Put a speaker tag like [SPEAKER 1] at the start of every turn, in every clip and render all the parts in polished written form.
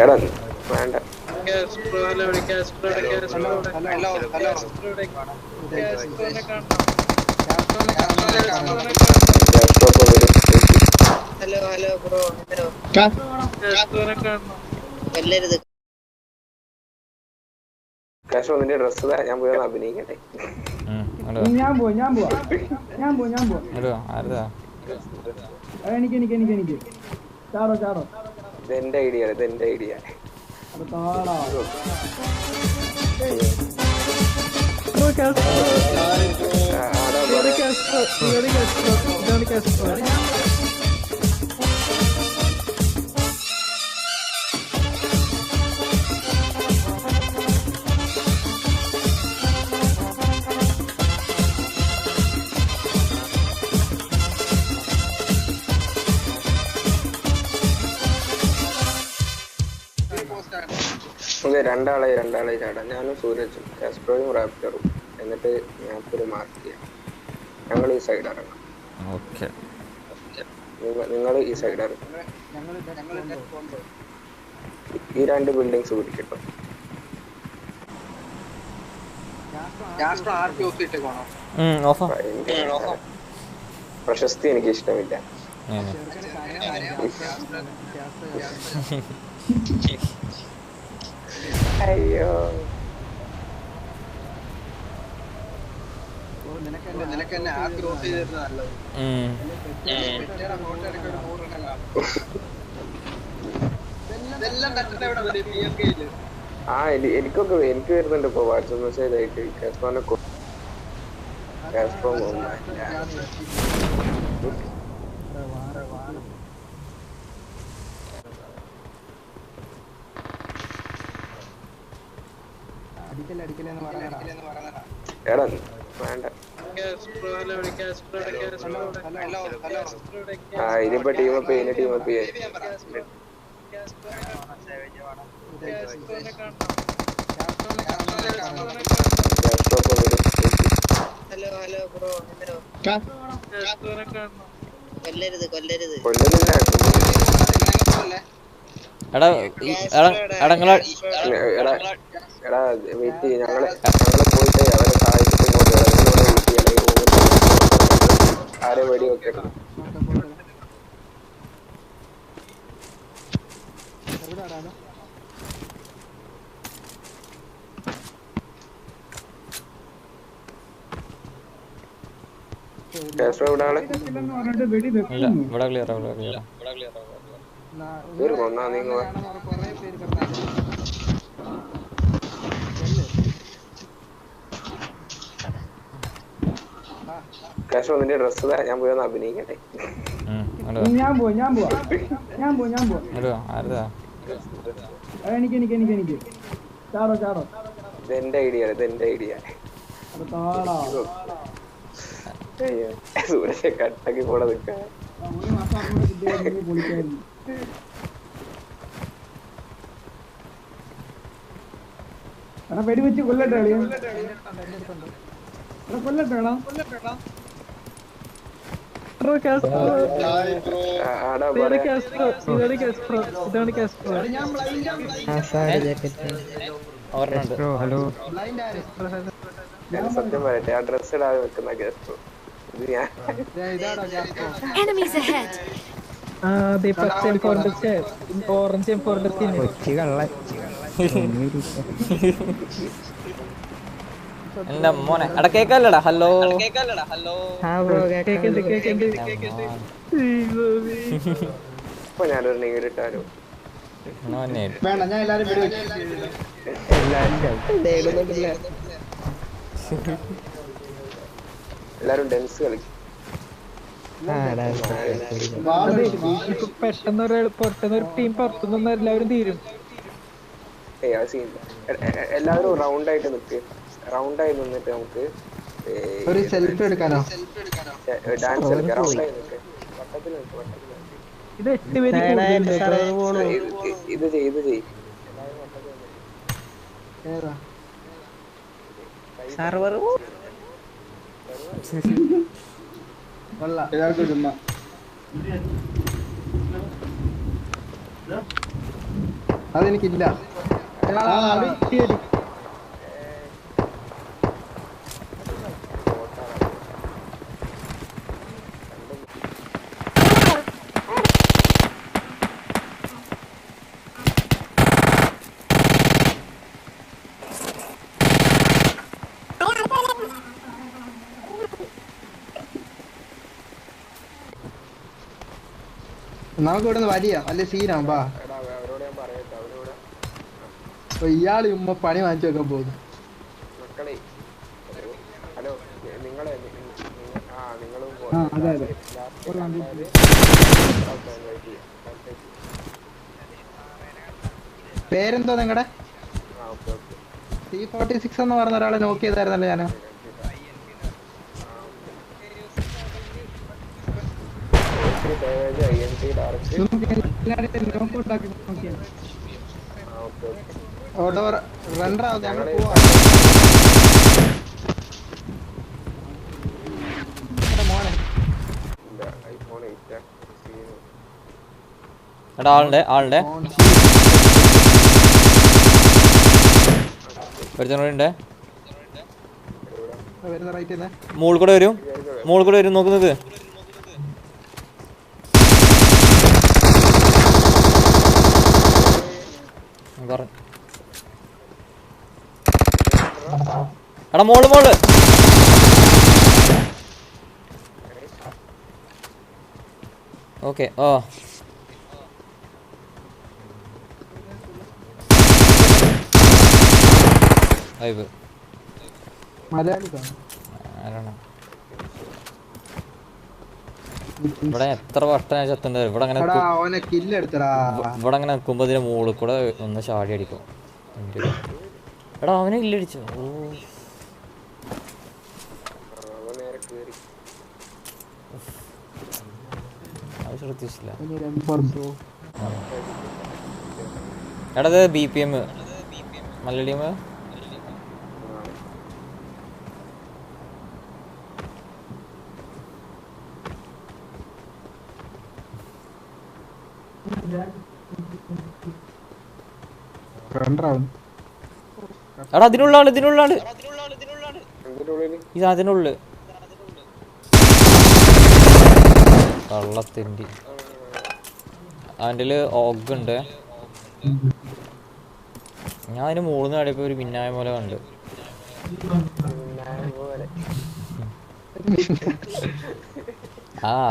[SPEAKER 1] എടാ വേണ്ട.
[SPEAKER 2] Hello hello bro കൊല്ലരുത്.
[SPEAKER 1] കാശോ നിന്റെ ഡ്രസ് ഞാൻ പോയി അഭിനയിക്കട്ടെ. ഇതെന്റെ ഐഡിയ ഇതെന്റെ ഐഡിയ. രണ്ടാളായി ചാടാം. ഞാനും സൂരജും കാസ്ട്രോയും റാപ്റ്ററും. എന്നിട്ട് ഞാനൊരു മാർക്ക് ചെയ്യാം. ഞങ്ങൾ ഈ സൈഡ് ഇറങ്ങാം. നിങ്ങൾ ഈ സൈഡ് ഇറങ്ങും. ഈ രണ്ട് ബിൽഡിങ്സ് പിടിക്കട്ടോ. പ്രശസ്തി എനിക്ക് ഇഷ്ടമില്ല. അയ്യോ എനിക്കൊക്കെ എനിക്ക് വരുന്നുണ്ട് ഇപ്പൊ വാട്സ്ആപ്പ് മെസ്സേജ് ആയിട്ട്. കാസ്ട്രോനെ കാസ്ട്രോ എടാ വേണ്ട. ഇനിയിപ്പോ ടീമപ്പ്
[SPEAKER 2] ഹലോ ഹലോ ബ്രോ കൊല്ലരുത്.
[SPEAKER 1] എടാ വെയിറ്റ് ചെയ്യ. ഞങ്ങള് പോയിട്ട് അവരെ സഹായിച്ചിട്ട് ഇങ്ങോട്ട് വരാം. നിങ്ങളിവിടെ വെയിറ്റ് ചെയ്യണം. ഈ റൂമിൽ ആരെ വെടി വെക്കരുത്. കാശോ നിന്റെ ഡ്രസ് ഞാൻ പോയി അഭിനയിക്കട്ടെ. ഇതെന്റെ ഐഡിയ. സൂര്യ കട്ടാക്കി പോടെ നിൽക്ക.
[SPEAKER 3] വെടിവെച്ച് കൊല്ലട്ടെ.
[SPEAKER 1] സത്യം പറയട്ടെ, ആ ഡ്രസ് ഇടാതെ വെക്കുന്ന ഗസ്റ്റോ ഇത് ഞാൻ.
[SPEAKER 4] എന്റെ മോനെ എടാ കേക്കല്ലടാ. ഹലോ
[SPEAKER 1] ഇപ്പൊ ഞാനൊരു നേരിട്ടാലോ. എല്ലാരും ഡെൻസ് കളിക്കും.
[SPEAKER 3] പെട്ടെന്നൊരു ടീം പുറത്തുനിന്ന് എല്ലാവരും തീരും.
[SPEAKER 1] എല്ലാവരും റൗണ്ടായിട്ട് നിൽക്ക്. റൗണ്ടായി നിന്നിട്ട് നമുക്ക്
[SPEAKER 3] ഒരു സെൽഫി എടുക്കാനോ?
[SPEAKER 1] ഡാൻസ് കളിക്കാം. റൗണ്ടായി നിൽക്ക്. വട്ടത്തിൽ നിൽക്ക്. ഇത് ചെയ്.
[SPEAKER 3] അതെനിക്കില്ല. നമുക്ക് ഇവിടെ നിന്ന് വലിയ സീനാമ്പാ. ഇയാള് ഉമ്മ പണി വാങ്ങിച്ചു വെക്കാൻ പോകുന്നു.
[SPEAKER 1] മക്കളെ ഹലോ നിങ്ങളെ നിങ്ങളും
[SPEAKER 3] പേരെന്തോ നിങ്ങടെ? C46 എന്ന് പറഞ്ഞ ഒരാളെ നോക്കി ചെയ്തായിരുന്നല്ലോ ഞാന്. റണ്ണറാവും ഞങ്ങൾ പോവാ. മോനെ
[SPEAKER 4] എടാ ആളുണ്ട് ഒരുത്തനുണ്ട്.
[SPEAKER 3] വരുന്ന റൈറ്റ്
[SPEAKER 4] മോളിൽ കൂടെ വരും നോക്ക് നോക്ക്. എടാ മോള് ഓക്കെ. ഓ ഇവിടെ എത്ര വട്ടം ഞാൻ ചത്തുണ്ട്. ഇവിടെ അങ്ങനെ നിൽക്കുമ്പോ ഇതിന്റെ മുകളിൽ കൂടെ ഒന്ന് ചാടി അടിക്കും. എടാ അവനെ ഇല്ലടിച്ചോ. ഓ അത് ശ്രദ്ധിച്ചില്ല. എടാ ഇത് BPM മല്ലടിയം. എടാ അതിനുള്ള ആള് ഇത് അതിനുള്ളിൽ കള്ളത്തിൻ്റെ അതിൻ്റെ ഓഗുണ്ട്. ഞാൻ അതിന് മുകളിൽ നിന്ന് ആടിയപ്പോ ഒരു മിന്നായ പോലെ കണ്ട്.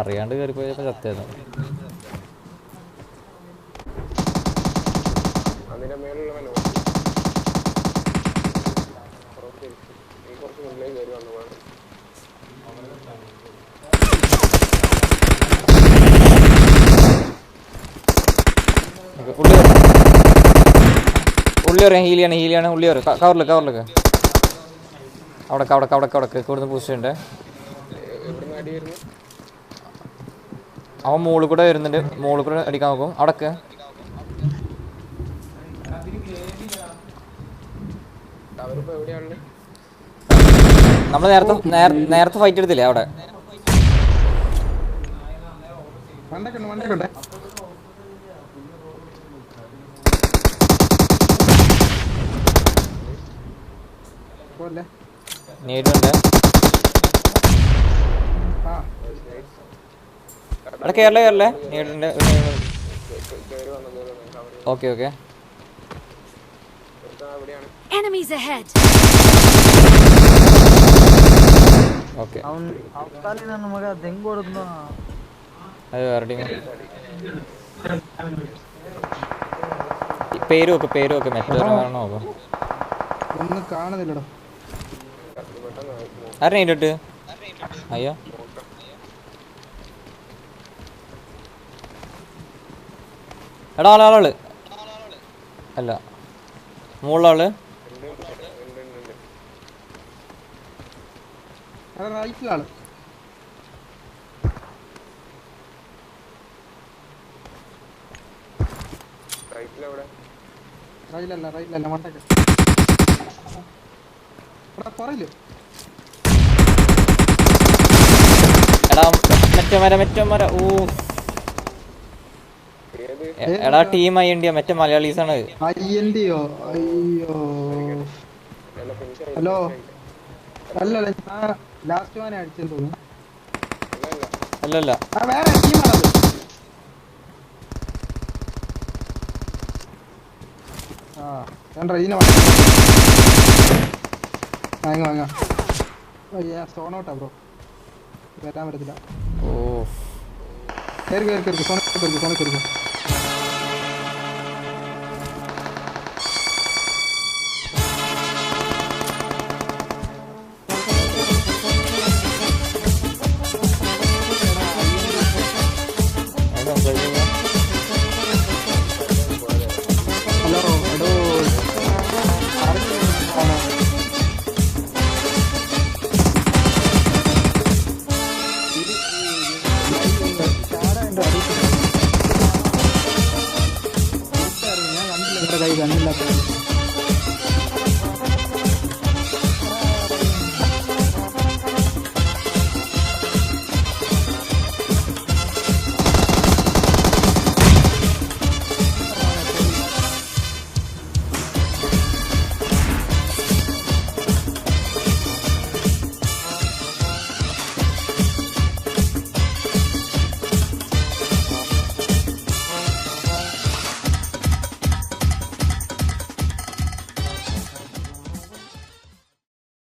[SPEAKER 4] അറിയാണ്ട് കയറിപ്പോയപ്പോ സത്യായിരുന്നു. ഉള്ളി പറയാം. ഹീലിയാണ് ഉള്ളി പറയാം. കവറിലേക്ക് അവിടെ കൂടുതൽ പൂച്ചുണ്ട്. അവൻ മുകളിൽ കൂടെ വരുന്നുണ്ട്. മുകളിൽ കൂടെ അടിക്കാൻ നോക്കും. അവിടക്ക് നമ്മൾ നേരത്തെ ഫൈറ്റ് എടുത്തില്ലേ അവിടെ? നീടുണ്ട്. അവിടെ കേരളേ നീടുണ്ട്. Okay
[SPEAKER 5] Enemies ahead.
[SPEAKER 4] ഓക്കെ അത് വേറെ പേര് വെക്ക് മെറ്റോ നോക്കാം.
[SPEAKER 3] ഒന്നും കാണുന്നില്ലടോ.
[SPEAKER 4] ആരെയിട്ട് അയ്യോ എടാ ആള് അല്ല മുകളിലാള്.
[SPEAKER 3] റൈറ്റിലാണ്. റൈറ്റിലല്ല മണ്ടക്ക്. പുറയില്
[SPEAKER 4] എടാ മറ്റേ മര. ഓ എടാ ടീം അയ്യണ്ടിയാ മറ്റേ മലയാളീസ് ആണ്.
[SPEAKER 3] അയ്യന്റെയോ? അയ്യോ. ഹലോ അല്ലല്ല ഞാൻ ലാസ്റ്റ് വാനെ അടിച്ചെന്ന് തോന്നുന്നു.
[SPEAKER 4] അല്ലല്ല
[SPEAKER 3] വേറെ ടീമാണത്. ആ ഞാൻ റെയിനെ വാങ്ങാം. സോൺ ഔട്ടാ ബ്രോ, വരാൻ പറ്റത്തില്ല.
[SPEAKER 4] ഓ
[SPEAKER 3] കയറി സോണ കയറി. ഹലോ എടോ ഞാൻ കണ്ടില്ല, കയ്യിൽ കണ്ണില്ലാത്ത